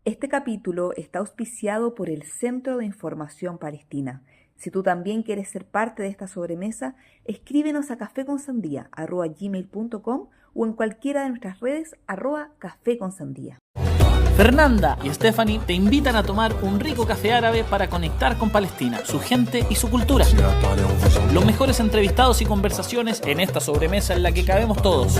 Este capítulo está auspiciado por el Centro de Información Palestina. Si tú también quieres ser parte de esta sobremesa, escríbenos a cafeconsandía@gmail.com o en cualquiera de nuestras redes @cafeconsandía. Fernanda y Stephanie te invitan a tomar un rico café árabe para conectar con Palestina, su gente y su cultura. Los mejores entrevistados y conversaciones en esta sobremesa en la que cabemos todos.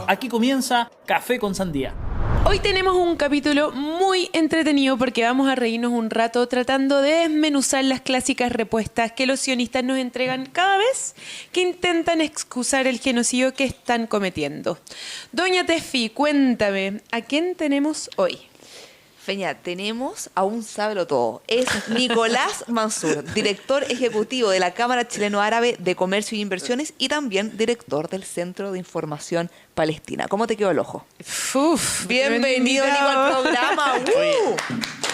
Aquí comienza Café con Sandía. Hoy tenemos un capítulo muy entretenido porque vamos a reírnos un rato tratando de desmenuzar las clásicas respuestas que los sionistas nos entregan cada vez que intentan excusar el genocidio que están cometiendo. Doña Tefi, cuéntame, ¿a quién tenemos hoy? Feña, tenemos a un sábelo-todo. Es Nicolás Mansur, director ejecutivo de la Cámara Chileno-Árabe de Comercio y Inversiones y también director del Centro de Información Palestina. ¿Cómo te quedó el ojo? Bienvenido, Nico, al programa.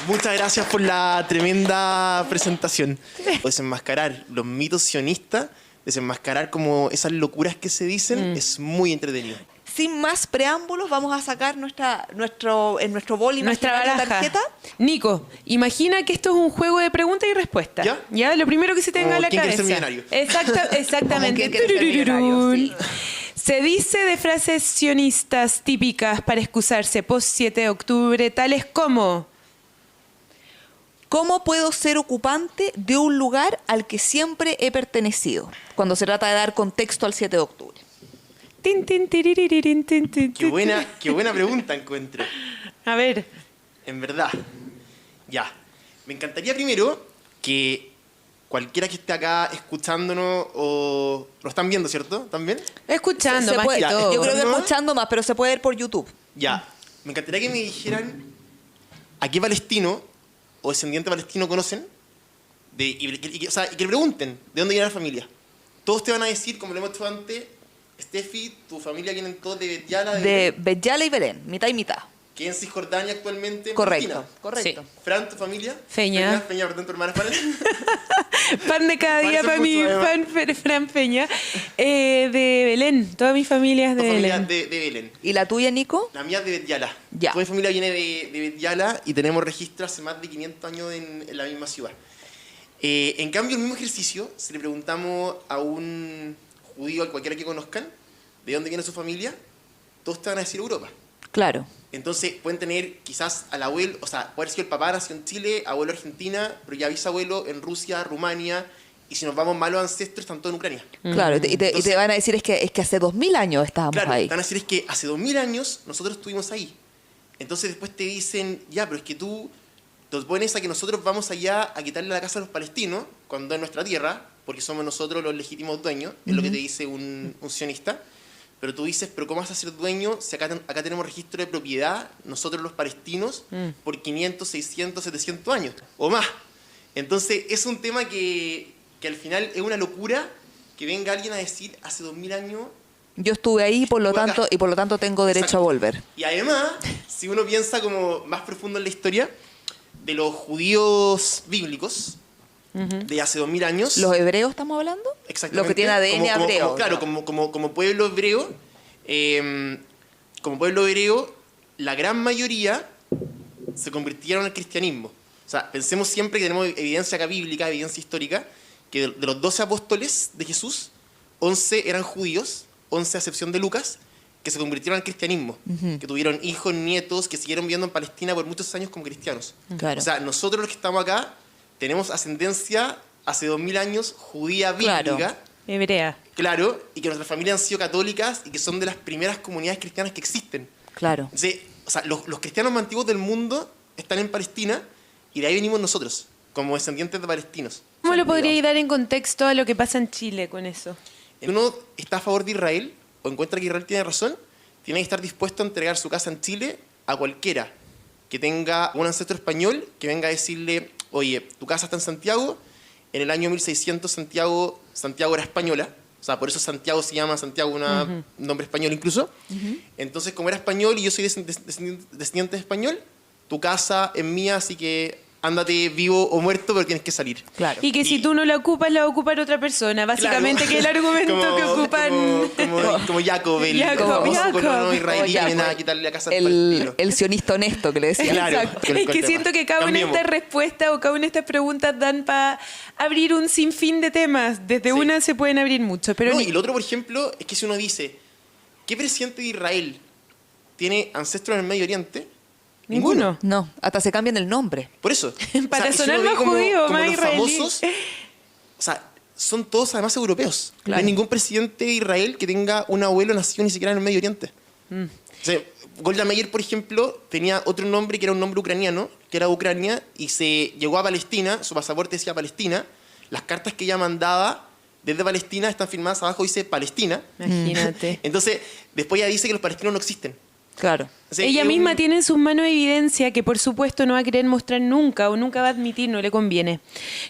Muchas gracias por la tremenda presentación. Desenmascarar los mitos sionistas, desenmascarar como esas locuras que se dicen, es muy entretenido. Sin más preámbulos, vamos a sacar nuestra bol y nuestra baraja. Tarjeta. Nico, imagina que esto es un juego de preguntas y respuestas. ¿Ya? Lo primero que se tenga a la ¿Quién cabeza. quiere ser millonario? Exactamente. ¿Quién quiere ser millonario? Sí. Se dice de frases sionistas típicas para excusarse post 7 de octubre, tales como: ¿cómo puedo ser ocupante de un lugar al que siempre he pertenecido? Cuando se trata de dar contexto al 7 de octubre. Qué buena pregunta encuentro. A ver. En verdad. Ya. Me encantaría primero que cualquiera que esté acá escuchándonos o... ¿Lo están viendo, cierto? ¿También? Escuchando más puede, que todo. yo creo que ¿No? escuchando más, pero se puede ver por YouTube. Ya. Me encantaría que me dijeran a qué palestino o descendiente palestino conocen y que le pregunten de dónde viene la familia. Todos te van a decir, como lo hemos hecho antes, Steffi, tu familia vienen todos de Bet Yala, De Bet Yala y Belén, mitad y mitad. que en Cisjordania actualmente. Correcto, Palestina. correcto. Sí. Fran, tu familia. Feña. Feña, perdón, tu hermana Fran. Pan de cada día Parece para mí, mucho, Fran Peña. De Belén, toda mi familia es de Tu familia Belén. de Belén. ¿Y la tuya, Nico? La mía es de Bet Yala. Ya. Toda mi familia viene de Bet Yala y tenemos registro hace más de 500 años en la misma ciudad. En cambio, el mismo ejercicio, si le preguntamos a un judío, a cualquiera que conozcan, de dónde viene su familia, todos te van a decir Europa. Claro. Entonces pueden tener quizás al abuelo, o sea, puede ser que el papá nació en Chile, abuelo Argentina, pero ya bisabuelo en Rusia, Rumania, y si nos vamos más a los ancestros, están todos en Ucrania. Claro, y te van a decir es que hace 2000 años estábamos Claro, ahí. te van a decir es que hace 2000 años nosotros estuvimos ahí. Entonces después te dicen, ya, pero es que tú te pones a que nosotros vamos allá a quitarle la casa a los palestinos, cuando es nuestra tierra, porque somos nosotros los legítimos dueños, es lo que te dice un sionista. Pero tú dices, pero ¿cómo vas a ser dueño si acá tenemos registro de propiedad, nosotros los palestinos, por 500, 600, 700 años o más? Entonces es un tema que al final es una locura que venga alguien a decir, hace 2000 años... Yo estuve ahí por lo tanto tengo derecho Exacto. a volver. Y además, si uno piensa como más profundo en la historia de los judíos bíblicos de hace 2000 años... ¿Los hebreos estamos hablando? Exactamente. Lo que tiene ADN hebreo. Claro, como pueblo hebreo, la gran mayoría se convirtieron al cristianismo. O sea, pensemos siempre que tenemos evidencia acá bíblica, evidencia histórica, que de los 12 apóstoles de Jesús, 11 eran judíos, 11 a excepción de Lucas, que se convirtieron al cristianismo, que tuvieron hijos, nietos, que siguieron viviendo en Palestina por muchos años como cristianos. Claro. O sea, nosotros los que estamos acá tenemos ascendencia hace 2000 años judía bíblica. Claro. Hebrea. Claro, y que nuestras familias han sido católicas y que son de las primeras comunidades cristianas que existen. Claro. Entonces, o sea, los cristianos más antiguos del mundo están en Palestina y de ahí venimos nosotros, como descendientes de palestinos. ¿Cómo lo podríais dar en contexto a lo que pasa en Chile con eso? Uno está a favor de Israel o encuentra que Israel tiene razón, tiene que estar dispuesto a entregar su casa en Chile a cualquiera que tenga un ancestro español que venga a decirle, oye, tu casa está en Santiago, en el año 1600 Santiago era española, o sea, por eso Santiago se llama Santiago, un nombre español incluso. Entonces, como era español y yo soy descendiente de español, tu casa es mía, así que ándate vivo o muerto, pero tienes que salir. Claro. Y que si tú no la ocupas, la va a ocupar otra persona. Básicamente, Claro. que es el argumento que ocupan. Como Jacob, el Jacob. famoso colono israelí que Como viene a Jacob. quitarle la casa al palestino. El sionista honesto que le decía. Claro. Exacto. con Es que tema. siento que cada una de Cambiemos. estas respuestas o cada una de estas preguntas dan para abrir un sinfín de temas. Desde Sí. una se pueden abrir muchos. Pero No, ni- y lo otro, por ejemplo, es que si uno dice, ¿qué presidente de Israel tiene ancestros en el Medio Oriente? ninguno. No, hasta se cambian el nombre. Por eso. Para y si sonar uno ve más judío, como más los israelí. famosos, o sea, son todos además europeos. No Claro. hay ningún presidente de Israel que tenga un abuelo nacido ni siquiera en el Medio Oriente. O sea, Golda Meir, por ejemplo, tenía otro nombre que era un nombre ucraniano, que era Ucrania, y se llegó a Palestina, su pasaporte decía Palestina. Las cartas que ella mandaba desde Palestina están firmadas abajo, dice Palestina. Imagínate. Entonces, después ella dice que los palestinos no existen. Claro. O sea, Ella es misma un- tiene en sus manos evidencia que por supuesto no va a querer mostrar nunca o nunca va a admitir, no le conviene.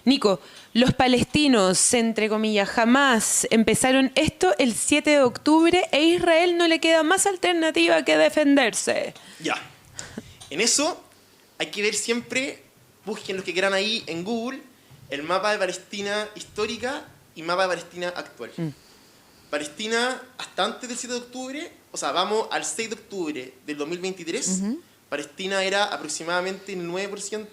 Nico, los palestinos, entre comillas, jamás empezaron esto el 7 de octubre e Israel no le queda más alternativa que defenderse. Ya. En eso hay que ver siempre, busquen los que quieran ahí en Google, el mapa de Palestina histórica y mapa de Palestina actual. Palestina, hasta antes del 7 de octubre, o sea, vamos al 6 de octubre del 2023, Palestina era aproximadamente el 9%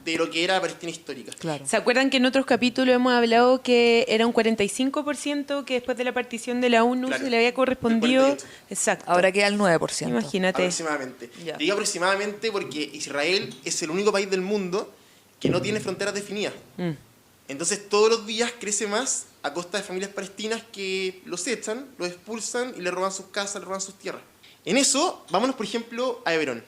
de lo que era Palestina histórica. Claro. ¿Se acuerdan que en otros capítulos hemos hablado que era un 45% que después de la partición de la ONU Claro, se le había correspondido? el 48. Exacto. Ahora queda el 9%. Imagínate. Aproximadamente. Ya. Digo aproximadamente porque Israel es el único país del mundo que no tiene fronteras definidas. Entonces todos los días crece más a costa de familias palestinas que los echan, los expulsan y le roban sus casas, le roban sus tierras. En eso, vámonos por ejemplo a Hebrón.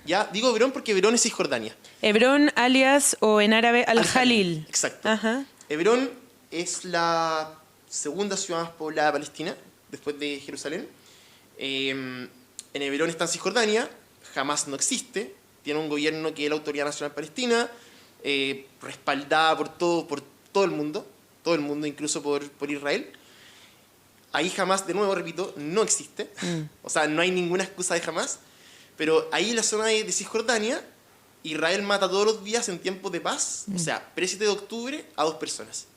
Ya digo Hebrón porque Hebrón es Cisjordania. Hebrón, alias, o en árabe, Al-Jalil. Exacto. Ajá. Hebrón es la segunda ciudad más poblada de Palestina, después de Jerusalén. En Hebrón está en Cisjordania, jamás no existe, tiene un gobierno que es la Autoridad Nacional Palestina, respaldada por todo el mundo, incluso por Israel. Ahí jamás, de nuevo repito, no existe. O sea, no hay ninguna excusa de jamás. Pero ahí en la zona de Cisjordania, Israel mata todos los días en tiempos de paz, o sea, pre-7 de octubre, a 2 personas.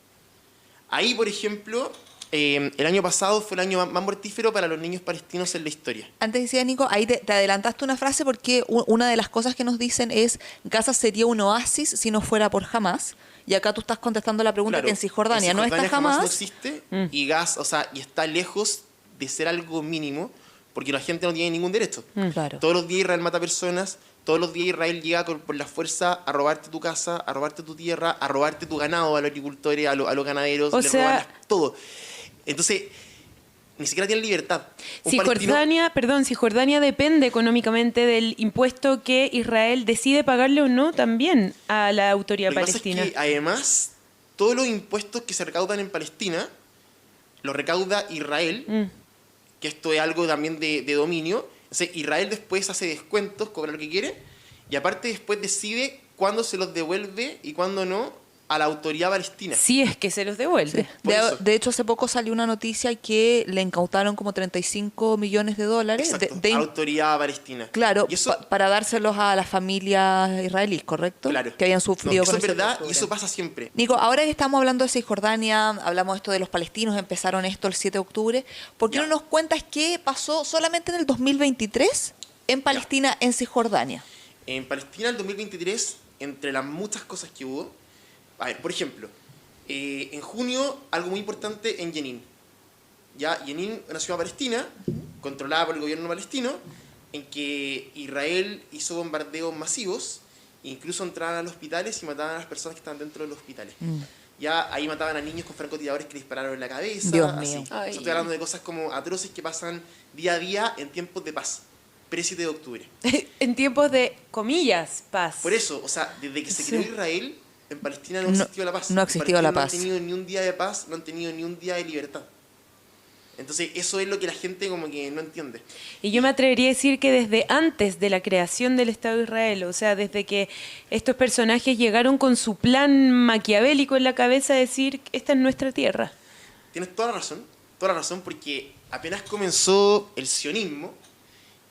Ahí, por ejemplo, el año pasado fue el año más mortífero para los niños palestinos en la historia. Antes decía Nico, ahí te adelantaste una frase porque una de las cosas que nos dicen es Gaza sería un oasis si no fuera por Hamas. Y acá tú estás contestando la pregunta Claro, que en Cisjordania no está jamás no Hamas. existe y gas, o sea, y está lejos de ser algo mínimo porque la gente no tiene ningún derecho. Claro. Todos los días Israel mata personas, todos los días Israel llega por la fuerza a robarte tu casa, a robarte tu tierra, a robarte tu ganado, a los agricultores, a los ganaderos, O les sea- roban todo. Entonces, ni siquiera tienen libertad. Un palestino- Cisjordania depende económicamente del impuesto que Israel decide pagarle o no también a la autoridad Lo que pasa palestina. es que, además, todos los impuestos que se recaudan en Palestina los recauda Israel, que esto es algo también de dominio. Entonces, Israel después hace descuentos, cobra lo que quiere, y aparte después decide cuándo se los devuelve y cuándo no a la autoridad palestina. Si es que se los devuelve. Por eso. De hecho, hace poco salió una noticia que le incautaron como 35 millones de dólares. Exacto, de- a la autoridad palestina. claro, Y eso, para dárselos a las familias israelíes, ¿correcto? claro. Que habían No, sufrido eso con es el verdad 7 de y eso octubre. pasa siempre. Nico, ahora que estamos hablando de Cisjordania, hablamos esto de los palestinos, empezaron esto el 7 de octubre. ¿Por qué Ya. no nos cuentas qué pasó solamente en el 2023 en Palestina, en Cisjordania? En Palestina, el 2023, entre las muchas cosas que hubo, a ver, por ejemplo, en junio, algo muy importante en Jenin. Ya, Jenin es una ciudad palestina, controlada por el gobierno palestino, en que Israel hizo bombardeos masivos, incluso entraban a los hospitales y mataban a las personas que estaban dentro de los hospitales. Ya ahí mataban a niños con francotiradores que le dispararon en la cabeza. Dios así. mío. O sea, estoy hablando de cosas como atroces que pasan día a día en tiempos de paz, pre-7 de octubre. En tiempos de, comillas, paz. Por eso, o sea, desde que se Sí. creó Israel, en Palestina no No- existió la paz. no ha En existido la Palestina paz. No han tenido ni un día de paz, no han tenido ni un día de libertad. Entonces, eso es lo que la gente como que no entiende. Y yo me atrevería a decir que desde antes de la creación del Estado de Israel, o sea, desde que estos personajes llegaron con su plan maquiavélico en la cabeza, decir, esta es nuestra tierra. Tienes toda la razón, porque apenas comenzó el sionismo,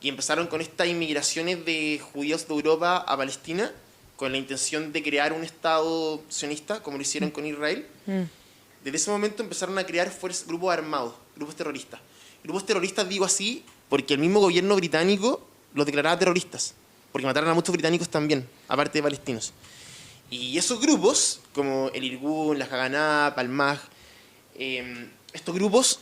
y empezaron con estas inmigraciones de judíos de Europa a Palestina, con la intención de crear un Estado sionista, como lo hicieron con Israel. Desde ese momento empezaron a crear grupos armados, grupos terroristas. Grupos terroristas digo así porque el mismo gobierno británico los declaraba terroristas, porque mataron a muchos británicos también, aparte de palestinos. Y esos grupos, como el Irgun, la Haganá, Palmaj, estos grupos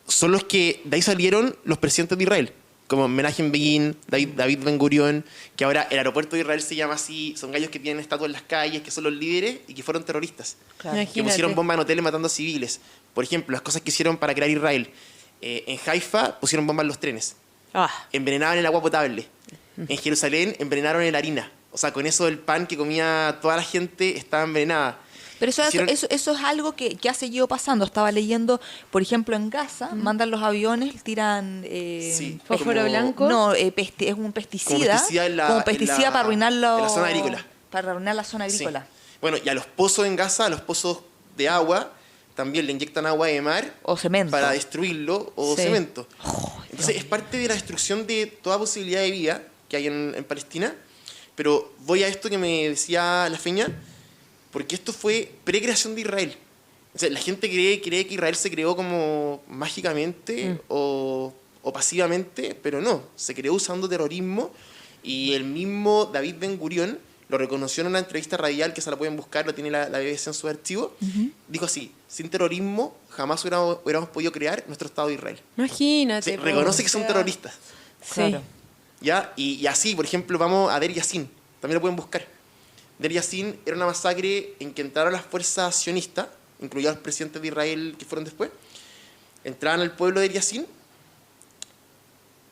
son los que de ahí salieron los presidentes de Israel, como Menachem Begin, David Ben Gurion, que ahora el aeropuerto de Israel se llama así, son gallos que tienen estatuas en las calles, que son los líderes y que fueron terroristas. Claro. Que pusieron bombas en hoteles matando a civiles. Por ejemplo, las cosas que hicieron para crear Israel. En Haifa pusieron bombas en los trenes. Envenenaban el agua potable. En Jerusalén envenenaron la harina. O sea, con eso el pan que comía toda la gente estaba envenenada. Pero eso es algo que ha seguido pasando. Estaba leyendo, por ejemplo, en Gaza, mandan los aviones, tiran fósforo blanco. No, es un pesticida. Como pesticida para arruinar en la zona agrícola. Para arruinar la zona agrícola. Sí. Bueno, y a los pozos en Gaza, a los pozos de agua, también le inyectan agua de mar. O cemento. Para destruirlo, o cemento. Entonces, es parte de la destrucción de toda posibilidad de vida que hay en Palestina. Pero voy a esto que me decía la Feña, porque esto fue precreación de Israel. O sea, la gente cree que Israel se creó como mágicamente o pasivamente, pero no, se creó usando terrorismo, y el mismo David Ben Gurion lo reconoció en una entrevista radial, que se la pueden buscar, lo tiene la BBC en su archivo. Dijo así: sin terrorismo jamás hubiéramos podido crear nuestro Estado de Israel. Imagínate. Sí, reconoce que son terroristas. Sí. Claro. ¿Ya? Y así, por ejemplo, vamos a Deir Yassin, también lo pueden buscar. Deir Yassin era una masacre en que entraron las fuerzas sionistas, incluidos los presidentes de Israel que fueron después, entraban al pueblo de Deir Yassin,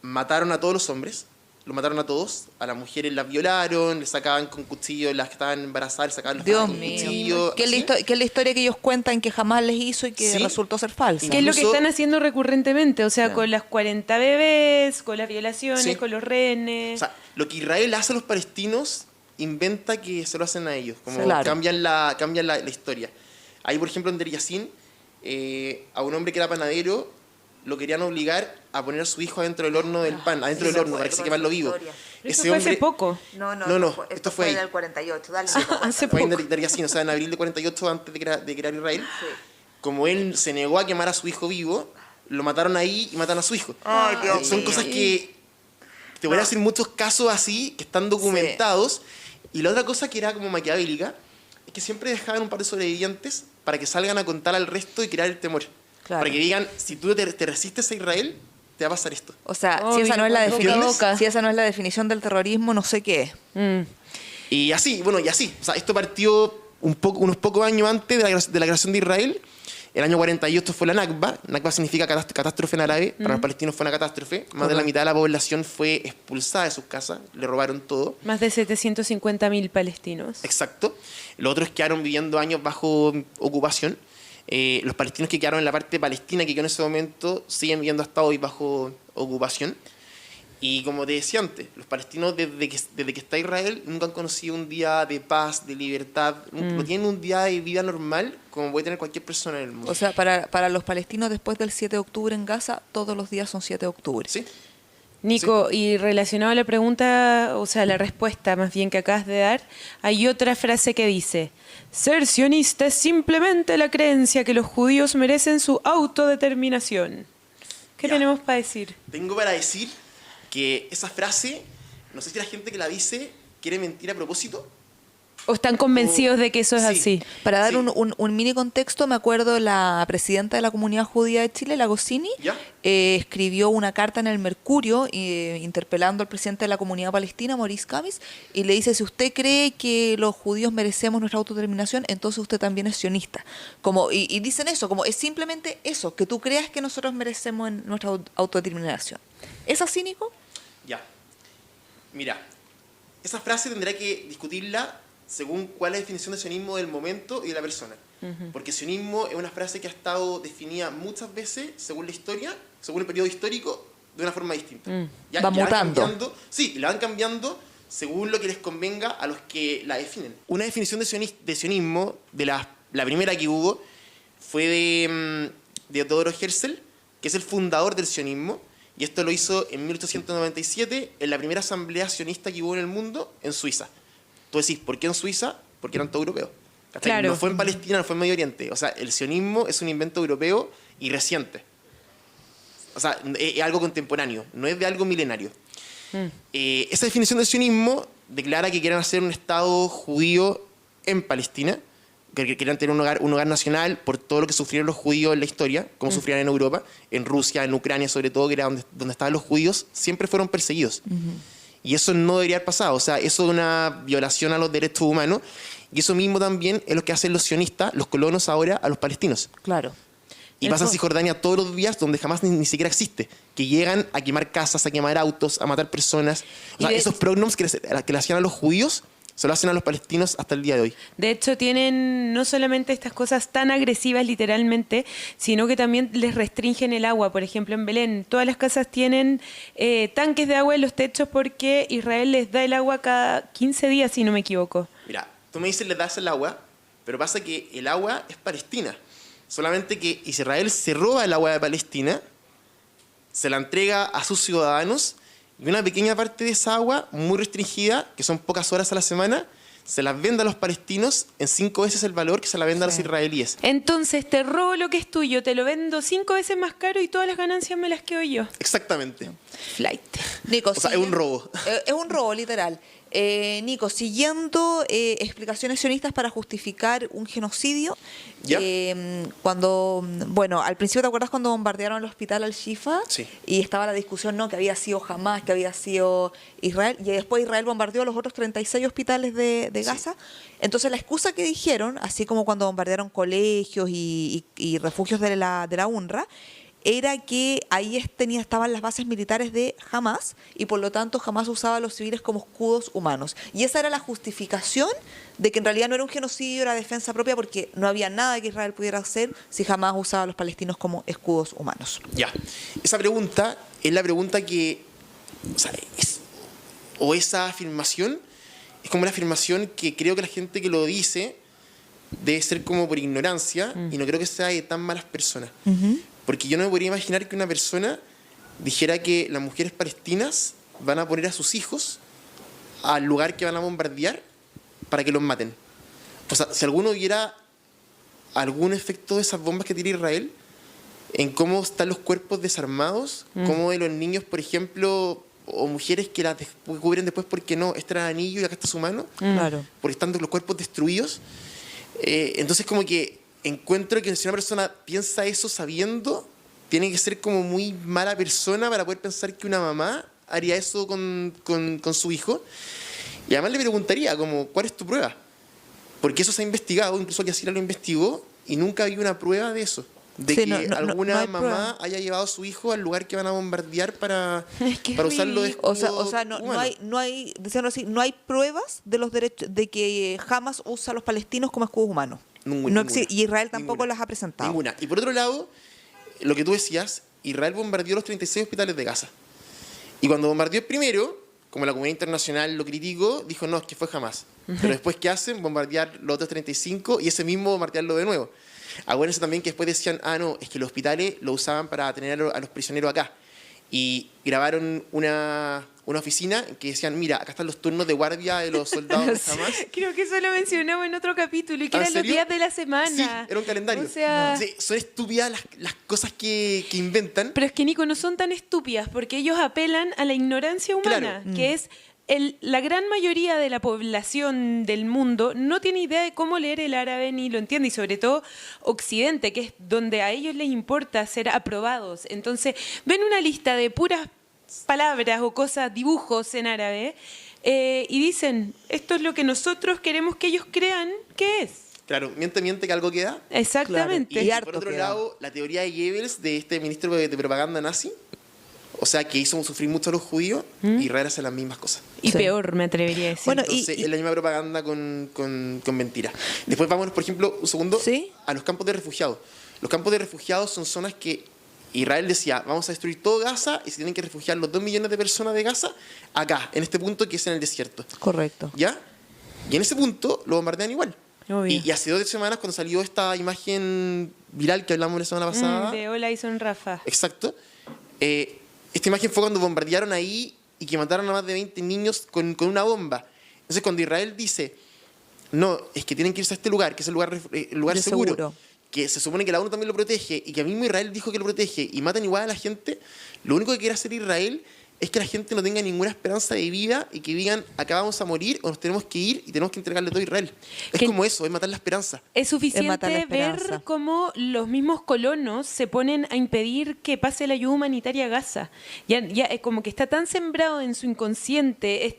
mataron a todos los hombres, los mataron a todos, a las mujeres las violaron, les sacaban con cuchillos, las que estaban embarazadas, les sacaban los Dios con mío. cuchillo. Que es la historia que ellos cuentan que jamás les hizo y que resultó ser falsa. ¿Qué es lo que Incluso- están haciendo recurrentemente? O sea, con las 40 bebés, con las violaciones, Sí. con los rehenes. O sea, lo que Israel hace a los palestinos, inventa que se lo hacen a ellos, como Claro. cambian la historia. Ahí, por ejemplo, en Deir Yassin, a un hombre que era panadero lo querían obligar a poner a su hijo adentro del horno del pan, adentro del horno, para que se quemarlo vivo. Eso fue hace poco. No, esto fue ahí. del 48, dale. Hace Fue en poco. Deir Yassin, o sea, en abril de 48, antes de crear Israel. Como él se negó a quemar a su hijo vivo, lo mataron ahí y matan a su hijo. Ay, Dios Son mío. cosas que te voy a decir muchos casos así que están documentados. Y la otra cosa que era como maquiavélica es que siempre dejaban un par de sobrevivientes para que salgan a contar al resto y crear el temor. Claro. Para que digan, si tú te resistes a Israel, te va a pasar esto. O sea, Obvio, si esa no es la ¿entiendes? si esa no es la definición del terrorismo, no sé qué es. Y así, bueno, y así. O sea, esto partió unos pocos años antes de la creación de Israel. El año 48 fue la Nakba. Nakba significa catástrofe en árabe. Para los palestinos fue una catástrofe. Más de la mitad de la población fue expulsada de sus casas. Le robaron todo. Más de 750.000 palestinos. Exacto. Los otros quedaron viviendo años bajo ocupación. Los palestinos que quedaron en la parte palestina, que quedó en ese momento, siguen viviendo hasta hoy bajo ocupación. Y como te decía antes, los palestinos desde que está Israel nunca han conocido un día de paz, de libertad. No tienen un día de vida normal como puede tener cualquier persona en el mundo. O sea, para los palestinos después del 7 de octubre en Gaza, todos los días son 7 de octubre. ¿Sí? Nico, y relacionado a la pregunta, o sea, la respuesta más bien que acabas de dar, hay otra frase que dice: ser sionista es simplemente la creencia que los judíos merecen su autodeterminación. ¿Qué Ya. tenemos para decir? Tengo para decir que esa frase, no sé si la gente que la dice quiere mentir a propósito. ¿O están convencidos de que eso es Sí. así? Para dar Sí. un mini contexto, me acuerdo la presidenta de la Comunidad Judía de Chile, la Gosini, ¿Ya? escribió una carta en el Mercurio interpelando al presidente de la Comunidad Palestina, Maurice Kamis, y le dice: si usted cree que los judíos merecemos nuestra autodeterminación, entonces usted también es sionista. Y dicen eso, como es simplemente eso, que tú creas que nosotros merecemos nuestra autodeterminación. ¿Es así, Nico? Ya. Mira, esa frase tendrá que discutirla según cuál es la definición de sionismo del momento y de la persona. Porque sionismo es una frase que ha estado definida muchas veces según la historia, según el periodo histórico, de una forma distinta. Ya, Va y la van mutando. cambiando- sí, y la van cambiando según lo que les convenga a los que la definen. Una definición de sionismo, de la primera que hubo, fue de Teodoro Herzl, que es el fundador del sionismo, y esto lo hizo en 1897 en la primera asamblea sionista que hubo en el mundo, en Suiza. tú decís, ¿por qué en Suiza? Porque eran todos europeos. ¿Cachai? Claro. No fue en Palestina, no fue en Medio Oriente. O sea, el sionismo es un invento europeo y reciente. O sea, es algo contemporáneo, no es de algo milenario. Esa definición del sionismo declara que quieren hacer un Estado judío en Palestina, que querían tener un hogar nacional por todo lo que sufrieron los judíos en la historia, como sufrían en Europa, en Rusia, en Ucrania sobre todo, que era donde estaban los judíos, siempre fueron perseguidos. Y eso no debería haber pasado, o sea, eso es una violación a los derechos humanos, y eso mismo también es lo que hacen los sionistas, los colonos ahora, a los palestinos. Claro. Y pasa en Cisjordania todos los días donde jamás ni siquiera existe. Que llegan a quemar casas, a quemar autos, a matar personas. O sea, esos pogroms que le hacían a los judíos, se lo hacen a los palestinos hasta el día de hoy. De hecho, tienen no solamente estas cosas tan agresivas literalmente, sino que también les restringen el agua. Por ejemplo, en Belén, todas las casas tienen tanques de agua en los techos porque Israel les da el agua cada 15 días, si no me equivoco. Mira, tú me dices, les das el agua, pero pasa que el agua es palestina. Solamente que Israel se roba el agua de Palestina, se la entrega a sus ciudadanos y una pequeña parte de esa agua, muy restringida, que son pocas horas a la semana, se las vende a los palestinos en 5 veces el valor que se la vende a los israelíes. Entonces te robo lo que es tuyo, te lo vendo 5 veces más caro y todas las ganancias me las quedo yo. Exactamente. Flight. Nico, O sea, es un robo. Es un robo, literal. Nico, siguiendo explicaciones sionistas para justificar un genocidio, ¿Ya? bueno, al principio te acuerdas cuando bombardearon el hospital Al-Shifa. Sí. Y estaba la discusión, no, que había sido Hamás, que había sido Israel, y después Israel bombardeó los otros 36 hospitales de Gaza. Entonces la excusa que dijeron, así como cuando bombardearon colegios y refugios de la UNRWA, era que ahí estaban las bases militares de Hamás y por lo tanto Hamás usaba a los civiles como escudos humanos. Y esa era la justificación de que en realidad no era un genocidio, era defensa propia porque no había nada que Israel pudiera hacer si Hamás usaba a los palestinos como escudos humanos. Ya. Esa pregunta es la pregunta que... O sea, esa afirmación es como la afirmación que creo que la gente que lo dice debe ser como por ignorancia y no creo que sea de tan malas personas. Porque yo no me podría imaginar que una persona dijera que las mujeres palestinas van a poner a sus hijos al lugar que van a bombardear para que los maten. O sea, si alguno viera algún efecto de esas bombas que tira Israel, en cómo están los cuerpos desarmados, cómo de los niños, por ejemplo, o mujeres que las cubren después porque no, este era el anillo y acá está su mano, Claro. porque están los cuerpos destruidos. Entonces como que encuentro que si una persona piensa eso sabiendo, tiene que ser como muy mala persona para poder pensar que una mamá haría eso con su hijo. Y además le preguntaría, como, ¿cuál es tu prueba? Porque eso se ha investigado, incluso Al Jazeera lo investigó, y nunca había una prueba de eso. De Sí, que no alguna hay mamá prueba. haya llevado a su hijo al lugar que van a bombardear para Es que es usarlo de escudo O sea, no humano. hay, diciendo así, no hay pruebas de los derechos de que Hamas usa a los palestinos como escudos humanos. Ninguna. Y Israel tampoco Ninguna. las ha presentado. Ninguna. Y por otro lado, lo que tú decías, Israel bombardeó los 36 hospitales de Gaza. Y cuando bombardeó el primero, como la comunidad internacional lo criticó, dijo, no, es que fue jamás. Pero después, ¿qué hacen? Bombardear los otros 35 y ese mismo bombardearlo de nuevo. Acuérdense también que después decían, no, es que los hospitales lo usaban para tener a los prisioneros acá. Y grabaron una oficina en que decían, mira, acá están los turnos de guardia de los soldados de Hamas. Creo que eso lo mencionamos en otro capítulo y que ¿Ah, en eran los serio? días de la Sí, semana. era un calendario. O sea, Sí, son estúpidas las cosas que inventan. pero es que, Nico, no son tan estúpidas porque ellos apelan a la ignorancia humana, Claro. que es la gran mayoría de la población del mundo no tiene idea de cómo leer el árabe ni lo entiende, y sobre todo Occidente, que es donde a ellos les importa ser aprobados. Entonces, ven una lista de puras palabras o cosas, dibujos en árabe, y dicen, esto es lo que nosotros queremos que ellos crean que es. Claro, miente que algo queda. Exactamente. Y Y harto por otro queda. lado, la teoría de Goebbels, de este ministro de propaganda nazi, o sea, que hizo sufrir mucho a los judíos, Israel hace las mismas cosas. Y Sí. peor, me atrevería a decir. Bueno, Entonces, y- es la misma propaganda con mentiras. Después vámonos, por ejemplo, un segundo, ¿Sí? a los campos de refugiados. Los campos de refugiados son zonas que Israel decía, vamos a destruir todo Gaza y se tienen que refugiar los 2 millones de personas de Gaza acá, en este punto que es en el desierto. Correcto. ¿Ya? Y en ese punto lo bombardean igual. Obvio. Y hace 2 semanas, cuando salió esta imagen viral que hablamos la semana pasada, De Hola y son Rafa. exacto, esta imagen fue cuando bombardearon ahí y que mataron a más de 20 niños con una bomba. Entonces, cuando Israel dice, no, es que tienen que irse a este lugar, que es el lugar seguro, que se supone que la ONU también lo protege, y que a mismo Israel dijo que lo protege, y matan igual a la gente, lo único que quiere hacer Israel es que la gente no tenga ninguna esperanza de vida y que digan, acá vamos a morir o nos tenemos que ir y tenemos que entregarle todo a Israel. Es como eso, es matar la esperanza. Es suficiente matar la esperanza. ver cómo los mismos colonos se ponen a impedir que pase la ayuda humanitaria a Gaza. Ya es como que está tan sembrado en su inconsciente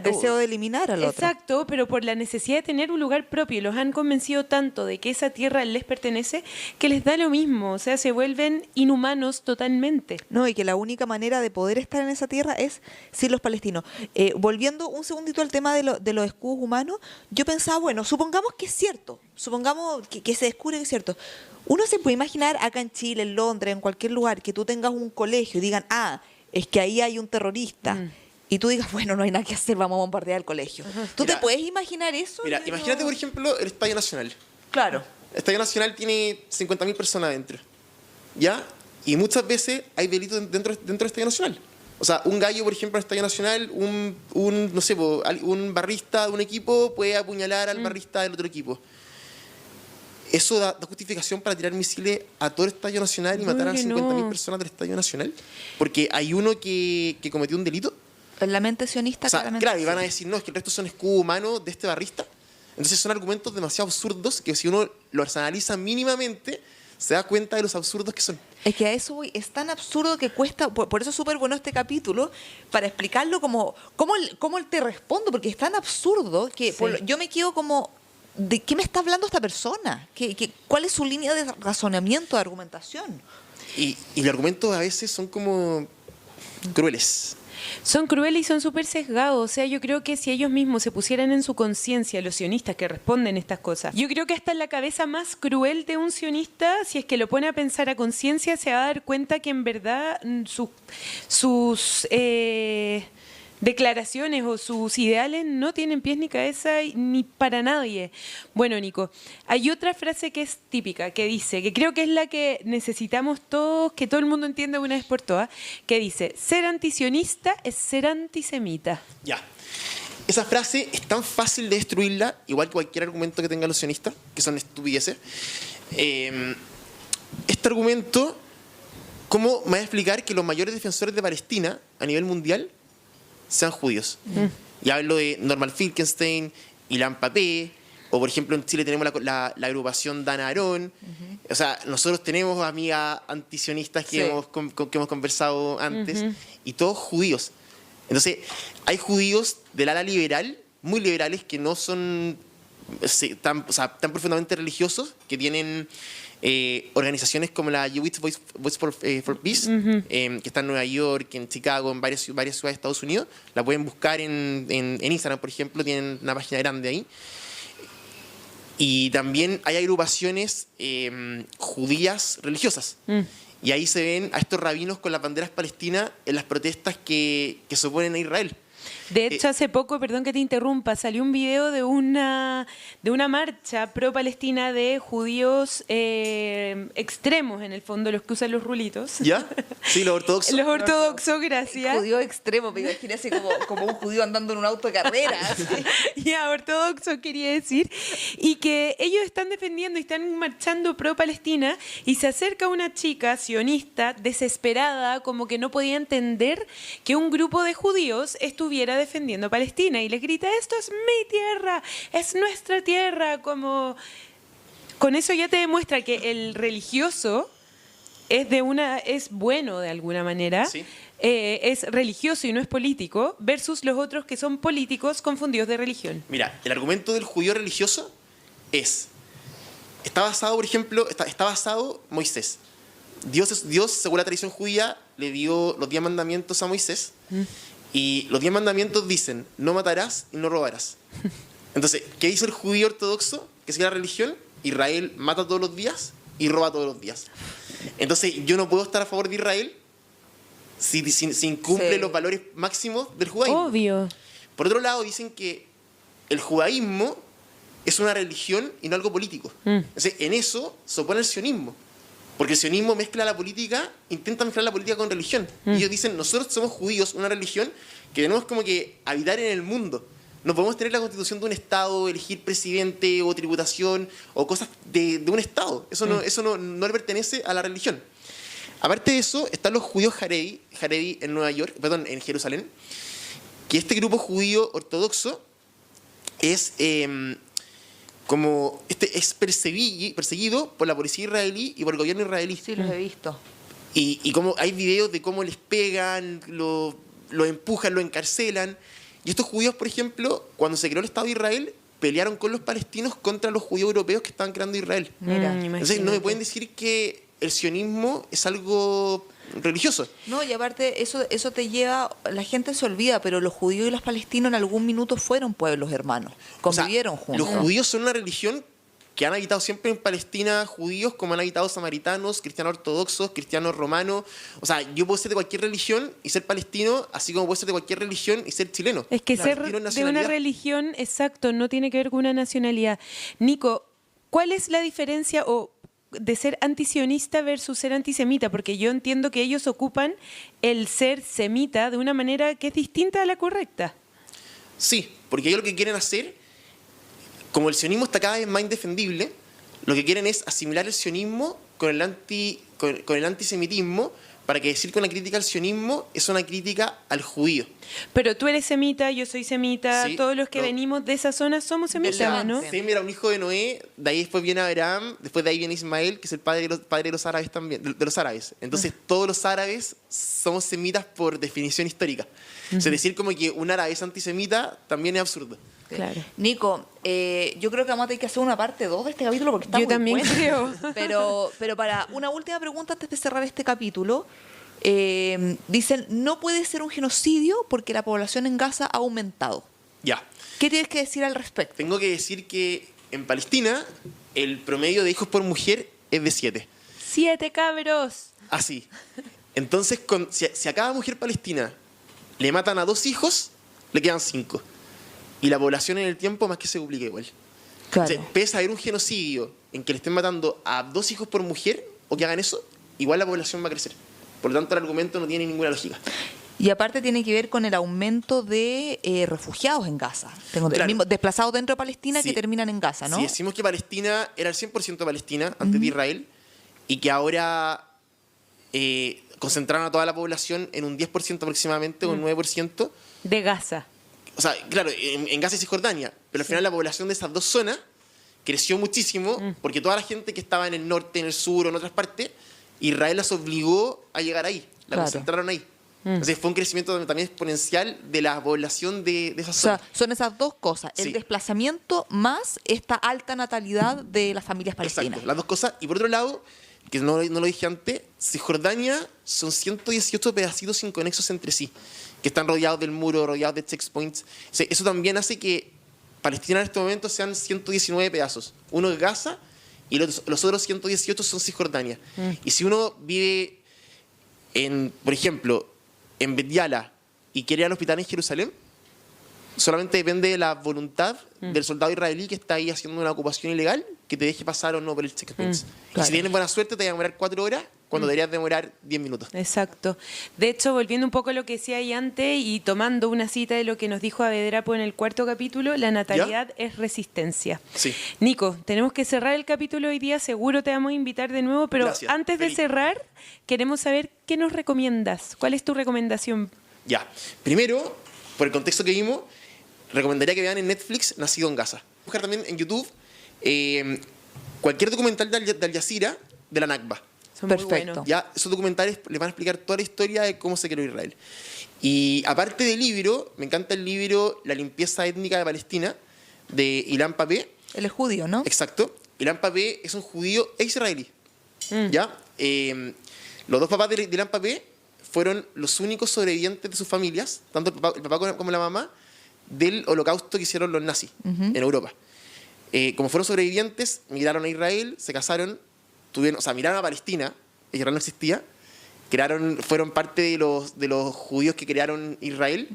Deseo de eliminar al otro. Exacto, pero por la necesidad de tener un lugar propio. Los han convencido tanto de que esa tierra les pertenece que les da lo mismo. O sea, se vuelven inhumanos totalmente. No, y que la única manera de poder estar en esa tierra es sin los palestinos. Volviendo un segundito al tema de los escudos humanos, yo pensaba, bueno, supongamos que es cierto, supongamos que se descubre que es cierto. Uno se puede imaginar acá en Chile, en Londres, en cualquier lugar, que tú tengas un colegio y digan, es que ahí hay un terrorista. Y tú digas, bueno, no hay nada que hacer, vamos a bombardear el colegio. ¿Tú te puedes imaginar eso? Mira, imagínate, por ejemplo, el Estadio Nacional. Claro. El Estadio Nacional tiene 50.000 personas adentro, ¿ya? Y muchas veces hay delitos dentro del Estadio Nacional. O sea, un gallo, por ejemplo, en el Estadio Nacional, no sé, un barrista de un equipo puede apuñalar al barrista del otro equipo. ¿Eso da justificación para tirar misiles a todo el Estadio Nacional y matar a 50.000 personas del Estadio Nacional? Porque hay uno que cometió un delito. La mente sionista, O sea, claramente. claro, y van a decir, no, es que el resto son escudos humanos de este barrista. Entonces son argumentos demasiado absurdos que si uno los analiza mínimamente, se da cuenta de los absurdos que son. Es que a eso voy, es tan absurdo que cuesta, por eso es súper bueno este capítulo, para explicarlo cómo él te respondo, porque es tan absurdo que yo me quedo como, ¿de qué me está hablando esta persona? ¿Cuál es su línea de razonamiento, de argumentación? Y los argumentos a veces son como crueles. Son crueles y son súper sesgados. O sea, yo creo que si ellos mismos se pusieran en su conciencia, los sionistas que responden estas cosas, yo creo que hasta en la cabeza más cruel de un sionista, si es que lo pone a pensar a conciencia, se va a dar cuenta que en verdad sus declaraciones o sus ideales no tienen pies ni cabeza ni para nadie. Bueno, Nico, hay otra frase que es típica, que dice, que creo que es la que necesitamos todos, que todo el mundo entienda una vez por todas, que dice, ser antisionista es ser antisemita. Ya. Esa frase es tan fácil de destruirla, igual que cualquier argumento que tengan los sionistas, que son estupideces. Este argumento, ¿cómo me va a explicar que los mayores defensores de Palestina a nivel mundial sean judíos? Y hablo de Norman Finkelstein, Ilan Pappé, o por ejemplo en Chile tenemos la agrupación Dana Arón. O sea, nosotros tenemos amigas antisionistas que hemos conversado antes, y todos judíos. Entonces, hay judíos del ala liberal, muy liberales, que no son tan profundamente religiosos, que tienen organizaciones como la Jewish Voice for Peace, que está en Nueva York, en Chicago, en varias ciudades de Estados Unidos. La pueden buscar en Instagram, por ejemplo, tienen una página grande ahí. Y también hay agrupaciones judías religiosas. Y ahí se ven a estos rabinos con las banderas palestinas en las protestas que se oponen a Israel. De hecho, hace poco, perdón que te interrumpa, salió un video de una marcha pro-palestina de judíos extremos, en el fondo, los que usan los rulitos. ¿Ya? Sí, los ortodoxos. Los ortodoxos, gracias. Judío extremo, me imaginé así como un judío andando en un auto de carreras. Ya, ortodoxo quería decir. Y que ellos están defendiendo y están marchando pro-Palestina y se acerca una chica sionista desesperada, como que no podía entender que un grupo de judíos estuviera defendiendo Palestina y les grita, esto es mi tierra, es nuestra tierra, como con eso ya te demuestra que el religioso es bueno de alguna manera. Sí. Es religioso y no es político, versus los otros que son políticos confundidos de religión. Mira, el argumento del judío religioso está basado, por ejemplo, está basado en Moisés. Dios, según la tradición judía, le dio los 10 mandamientos a Moisés. Y los 10 mandamientos dicen, no matarás y no robarás. Entonces, ¿qué dice el judío ortodoxo? Que sigue la religión, Israel mata todos los días y roba todos los días. Entonces, yo no puedo estar a favor de Israel si incumple los valores máximos del judaísmo. Obvio. Por otro lado, dicen que el judaísmo es una religión y no algo político. Entonces, en eso se opone el sionismo. Porque el sionismo mezcla la política, intenta mezclar la política con religión. Y ellos dicen, nosotros somos judíos, una religión, que tenemos como que habitar en el mundo. No podemos tener la constitución de un Estado, elegir presidente o tributación o cosas de un Estado. Eso no le pertenece a la religión. Aparte de eso, están los judíos Haredi en Jerusalén, que este grupo judío ortodoxo es es perseguido por la policía israelí y por el gobierno israelí. Sí, los he visto. Y como hay videos de cómo les pegan, lo empujan, lo encarcelan. Y estos judíos, por ejemplo, cuando se creó el Estado de Israel, pelearon con los palestinos contra los judíos europeos que estaban creando Israel. Mira, entonces no me pueden decir que el sionismo es algo religioso. No, y aparte eso te lleva, la gente se olvida, pero los judíos y los palestinos en algún minuto fueron pueblos hermanos, convivieron juntos. Los judíos son una religión que han habitado siempre en Palestina judíos, como han habitado samaritanos, cristianos ortodoxos, cristianos romanos. O sea, yo puedo ser de cualquier religión y ser palestino, así como puedo ser de cualquier religión y ser chileno. Es que ser de una religión, exacto, no tiene que ver con una nacionalidad. Nico, ¿cuál es la diferencia de ser antisionista versus ser antisemita? Porque yo entiendo que ellos ocupan el ser semita de una manera que es distinta a la correcta. Sí, porque ellos lo que quieren hacer, como el sionismo está cada vez más indefendible, lo que quieren es asimilar el sionismo con el antisemitismo, para que decir que una crítica al sionismo es una crítica al judío. Pero tú eres semita, yo soy semita, Sí, todos los que venimos de esa zona somos semitas, ¿no? Sem era un hijo de Noé, de ahí después viene Abraham, después de ahí viene Ismael, que es el padre de los árabes también, de los árabes. Entonces todos los árabes somos semitas por definición histórica. O sea, decir como que un árabe es antisemita también es absurdo. Claro. Nico, yo creo que vamos a tener que hacer una parte 2 de este capítulo porque está Yo muy también bueno. creo. Pero para una última pregunta antes de cerrar este capítulo, dicen, no puede ser un genocidio porque la población en Gaza ha aumentado. Ya. ¿Qué tienes que decir al respecto? Tengo que decir que en Palestina el promedio de hijos por mujer es de 7. 7 cabros. Así. Entonces, si a cada mujer palestina le matan a 2 hijos, le quedan 5. Y la población en el tiempo más que se duplica igual. Claro. O sea, pese a haber un genocidio en que le estén matando a 2 hijos por mujer, o que hagan eso, igual la población va a crecer. Por lo tanto, el argumento no tiene ninguna lógica. Y aparte tiene que ver con el aumento de refugiados en Gaza. Tengo Claro. mismo, desplazados dentro de Palestina Sí. que terminan en Gaza, ¿no? Si decimos que Palestina era el 100% Palestina antes de Israel, y que ahora concentraron a toda la población en un 10% aproximadamente, o un 9%, De Gaza. o sea, claro, en Gaza y Cisjordania, pero al final la población de esas dos zonas creció muchísimo porque toda la gente que estaba en el norte, en el sur o en otras partes, Israel las obligó a llegar ahí, la Claro. concentraron ahí. Entonces fue un crecimiento también exponencial de la población de esas O sea, zonas. son esas dos cosas, el Sí. desplazamiento más esta alta natalidad de las familias palestinas. Exacto, las dos cosas. Y por otro lado, que no lo dije antes, Cisjordania son 118 pedacitos inconexos entre sí, que están rodeados del muro, rodeados de checkpoints. O sea, eso también hace que Palestina en este momento sean 119 pedazos. Uno es Gaza y los otros 118 son Cisjordania. Y si uno vive, por ejemplo, en Bet Yala y quiere ir al hospital en Jerusalén, solamente depende de la voluntad del soldado israelí que está ahí haciendo una ocupación ilegal, que te deje pasar o no por el checkpoint. Y claro. si tienes buena suerte, te va a demorar 4 horas, cuando deberías demorar 10 minutos. Exacto. De hecho, volviendo un poco a lo que decía ahí antes y tomando una cita de lo que nos dijo Abedrapo en el 4º capítulo, la natalidad es resistencia. Sí. Nico, tenemos que cerrar el capítulo hoy día, seguro te vamos a invitar de nuevo, pero Gracias. antes de Feliz. cerrar, queremos saber qué nos recomiendas. ¿Cuál es tu recomendación? Ya. Primero, por el contexto que vimos, recomendaría que vean en Netflix Nacido en Gaza. Buscar también en YouTube cualquier documental de Al Jazeera de la Nakba. Son muy Perfecto. buenos. Ya esos documentales les van a explicar toda la historia de cómo se creó Israel. Y aparte del libro, me encanta el libro La limpieza étnica de Palestina, de Ilan Pappé. Él es judío, ¿no? Exacto. Ilan Pappé es un judío e israelí. ¿Ya? Los dos papás de Ilan Pappé fueron los únicos sobrevivientes de sus familias, tanto el papá como la mamá, del holocausto que hicieron los nazis en Europa. Como fueron sobrevivientes, migraron a Israel, se casaron, miraron a Palestina, Israel no existía, fueron parte de los judíos que crearon Israel,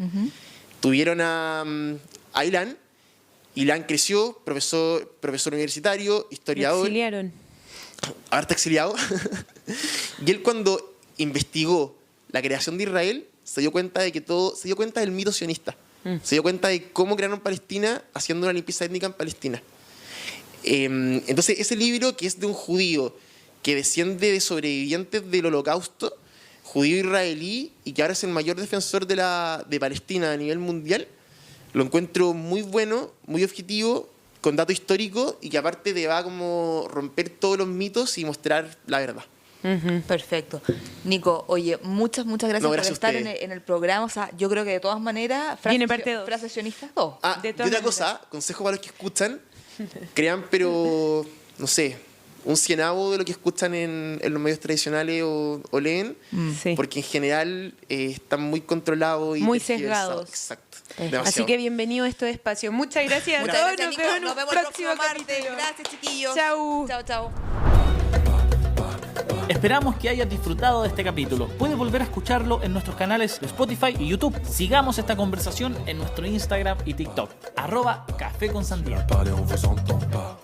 tuvieron a Ilan creció, profesor universitario, Lo historiador, exiliaron. ahora está exiliado. Y él cuando investigó la creación de Israel, se dio cuenta del mito sionista. Se dio cuenta de cómo crearon Palestina haciendo una limpieza étnica en Palestina. Entonces, ese libro, que es de un judío que desciende de sobrevivientes del Holocausto, judío israelí, y que ahora es el mayor defensor de Palestina a nivel mundial, lo encuentro muy bueno, muy objetivo, con datos históricos, y que aparte te va a como romper todos los mitos y mostrar la verdad. Perfecto. Nico, oye, muchas gracias por estar en el programa. O sea, yo creo que de todas maneras, Viene parte 2. Frasesionistas 2. De Y todas otra maneras. cosa, consejo para los que escuchan, crean, pero, no sé, un cienavo de lo que escuchan en los medios tradicionales o leen, Sí. porque en general están muy controlados y Muy tergiversados. sesgados. Exacto. Así Demasiado. que bienvenido a estos espacios. Muchas gracias a Muchas todos. gracias, Nos Nico. vemos en Nos un vemos el próximo próximo martes. capítulo. Gracias, chiquillos. Chau. Chau. Esperamos que hayas disfrutado de este capítulo. Puedes volver a escucharlo en nuestros canales de Spotify y YouTube. Sigamos esta conversación en nuestro Instagram y TikTok. @Café con Sandía. Parler, on vous entend pas.